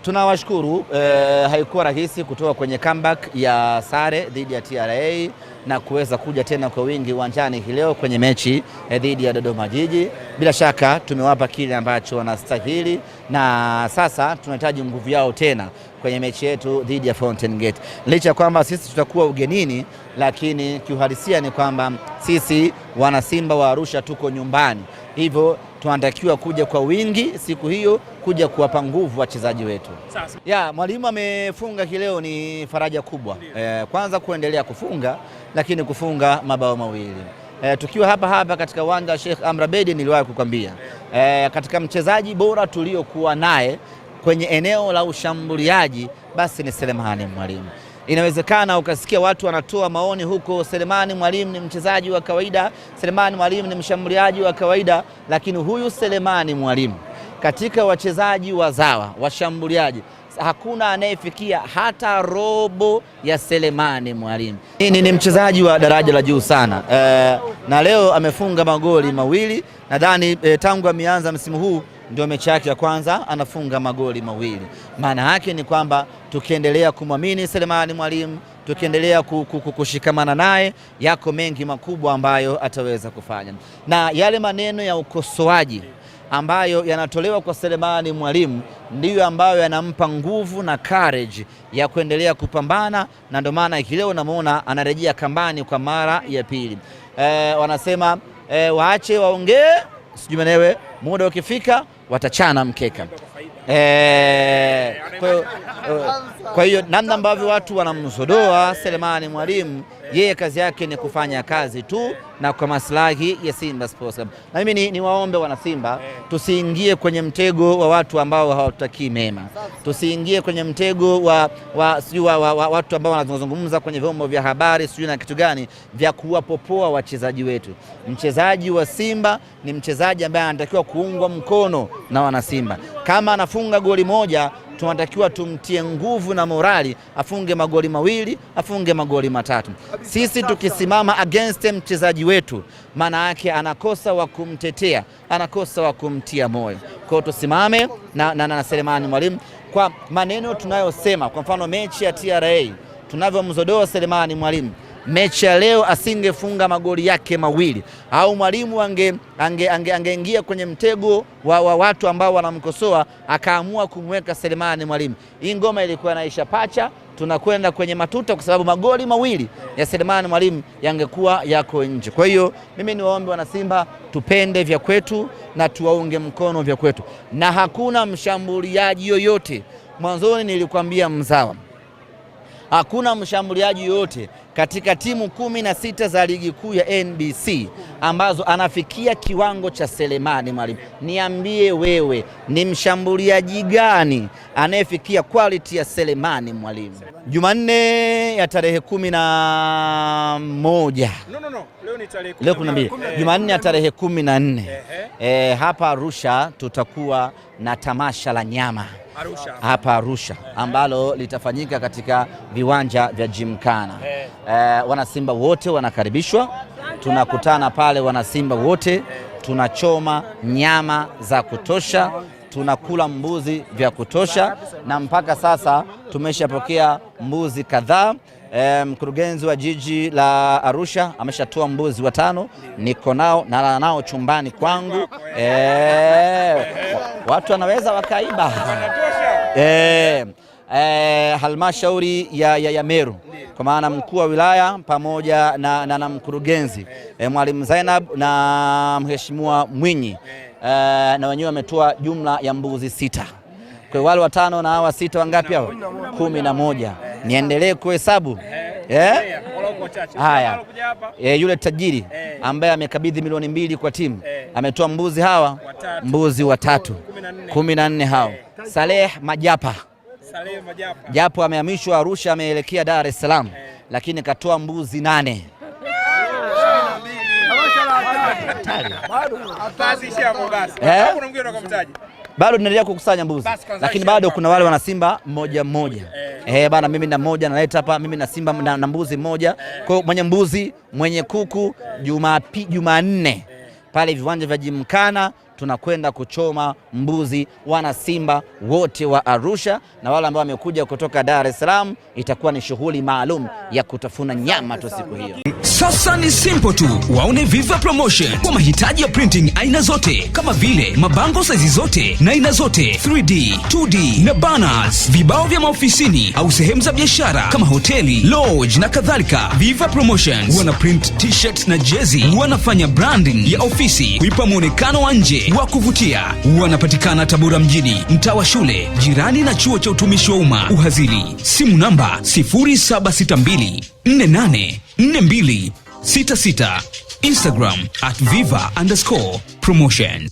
Tunawashukuru, haikuwa rahisi kutoka kwenye comeback ya sare dhidi ya TRA na kuweza kuja tena kwa wingi uwanjani hii leo kwenye mechi dhidi ya Dodoma Jiji. Bila shaka tumewapa kile ambacho wanastahili na sasa tunahitaji nguvu yao tena kwenye mechi yetu dhidi ya Fountain Gate. Licha kwamba sisi tutakuwa ugenini, lakini kiuhalisia ni kwamba sisi wana Simba wa Arusha tuko nyumbani. Hivyo tunatakiwa kuja kwa wingi siku hiyo, kuja kuwapa nguvu wachezaji wetu. Mwalimu amefunga leo ni faraja kubwa. Kwanza kuendelea kufunga, lakini kufunga mabao mawili. Tukiwa hapa katika uwanja wa Sheikh Amri Abeid, niliwahi kukwambia katika mchezaji bora tuliokuwa naye kwenye eneo la ushambuliaji basi ni Selemani Mwalimu. Inawezekana ukasikia watu wanatoa maoni huko, Selemani Mwalimu ni mchezaji wa kawaida, Selemani Mwalimu ni mshambuliaji wa kawaida, lakini huyu Selemani Mwalimu katika wachezaji wazawa washambuliaji hakuna anayefikia hata robo ya Selemani Mwalimu. Ni mchezaji wa daraja la juu sana, na leo amefunga magoli mawili. Nadhani tangu ameanza msimu huu ndio mechi yake ya kwanza anafunga magoli mawili. Maana yake ni kwamba tukiendelea kumwamini Selemani Mwalimu, tukiendelea kushikamana naye, yako mengi makubwa ambayo ataweza kufanya. Na yale maneno ya ukosoaji ambayo yanatolewa kwa Selemani Mwalimu ndiyo ambayo yanampa nguvu na courage ya kuendelea kupambana, na ndio maana leo namuona anarejea kambani kwa mara ya pili. Wanasema waache waongee, sijui manewe, muda ukifika watachana mkeka. Kwa hiyo namna ambavyo watu wanamzodoa Selemani Mwalimu, yeye kazi yake ni kufanya kazi tu na kwa maslahi ya Simba Sports Club. Na mimi ni waombe wana Simba, tusiingie kwenye mtego wa watu ambao hawataki mema. Tusiingie kwenye mtego wa watu ambao wanazungumza kwenye vyombo vya habari sijui na kitu gani vya kuwapopoa wachezaji wetu. Mchezaji wa Simba ni mchezaji ambaye anatakiwa kuungwa mkono na wana Simba. Kama anafunga goli moja, tunatakiwa tumtie nguvu na morali, afunge magoli mawili, afunge magoli matatu. Sisi tukisimama against mchezaji wetu, maana yake anakosa wa kumtetea, anakosa wa kumtia moyo. Kwa hiyo tusimame na Selemani Mwalimu kwa maneno tunayosema. Kwa mfano mechi ya TRA tunavyomzodoa Selemani Mwalimu, mechi ya leo asingefunga magoli yake mawili, au Mwalimu angeingia kwenye mtego wa watu ambao wanamkosoa, akaamua kumweka Selemani Mwalimu, hii ngoma ilikuwa inaisha pacha, tunakwenda kwenye matuta, kwa sababu magoli mawili ya Selemani Mwalimu yangekuwa yako nje. Kwa hiyo mimi niwaombe wana Simba, tupende vya kwetu na tuwaunge mkono vya kwetu, na hakuna mshambuliaji yoyote, mwanzoni nilikwambia mzawa, hakuna mshambuliaji yoyote katika timu 16 za ligi kuu ya NBC ambazo anafikia kiwango cha Selemani Mwalimu. Niambie wewe, ni mshambuliaji gani anayefikia quality ya Selemani Mwalimu? Jumanne ya tarehe 11. Leo ni tarehe 12. Jumanne ya tarehe 14. Hapa Arusha tutakuwa na tamasha la nyama. Hapa Arusha ambalo litafanyika katika viwanja vya Gymkhana. Wanasimba wote wanakaribishwa, tunakutana pale wanasimba wote, tunachoma nyama za kutosha, tunakula mbuzi vya kutosha, na mpaka sasa tumeshapokea mbuzi kadhaa. Mkurugenzi wa jiji la Arusha ameshatoa mbuzi 5, niko nao chumbani kwangu. Watu wanaweza wakaiba. Halmashauri ya Meru, kwa maana mkuu wa wilaya pamoja na mkurugenzi Mwalimu Zainab na Mheshimiwa Mwinyi, na wenyewe wametoa jumla ya mbuzi 6. Kwa wale 5 na hawa 6 wangapi hao? 11. Niendelee kuhesabu? Haya. Yule tajiri ambaye amekabidhi milioni 2 kwa timu ametoa mbuzi hawa, mbuzi 3, 14 hao. Saleh Majapa japo amehamishwa Arusha, ameelekea Dar es Salaam, lakini katoa mbuzi 8. Bado tunaendelea kukusanya mbuzi, lakini bado kuna wale wana Simba mmoja. Bana, mimi na mmoja naleta hapa, mimi na Simba na mbuzi mmoja. Kwa hiyo mwenye mbuzi, mwenye kuku, Jumanne pale viwanja vya Gymkhana tunakwenda kuchoma mbuzi. Wana Simba wote wa Arusha na wale ambao wamekuja kutoka Dar es Salaam, itakuwa ni shughuli maalum ya kutafuna nyama tu siku hiyo. Sasa ni simple tu, waone Viva Promotion kwa mahitaji ya printing aina zote kama vile mabango size zote na aina zote, 3D, 2D na banners, vibao vya maofisini au sehemu za biashara kama hoteli, lodge na kadhalika. Viva Promotions wana print t-shirt na jezi, wanafanya branding ya ofisi kuipa muonekano wa nje wa kuvutia. Wanapatikana Tabora mjini, mtaa wa shule, jirani na chuo cha utumishi wa umma Uhazili. Simu namba 0762 484266. Instagram @viva_promotion.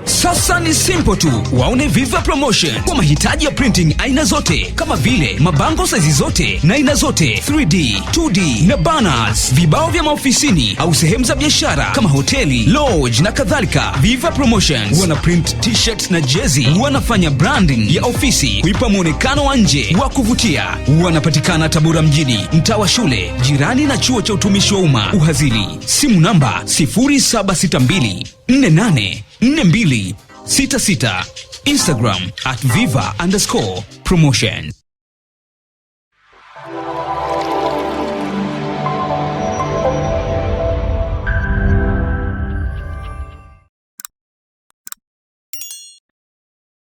Sasa ni simple tu, waone Viva Promotion kwa mahitaji ya printing aina zote kama vile mabango size zote na aina zote, 3D, 2D na banners, vibao vya maofisini au sehemu za biashara kama hoteli, lodge na kadhalika. Viva Promotions wana print t-shirt na jezi, wanafanya branding ya ofisi kuipa muonekano wa nje wa kuvutia. Wanapatikana Tabora mjini, mtaa wa shule, jirani na chuo cha utumishi wa umma Uhazili. Simu namba 0762 484266. Instagram @viva_promotion.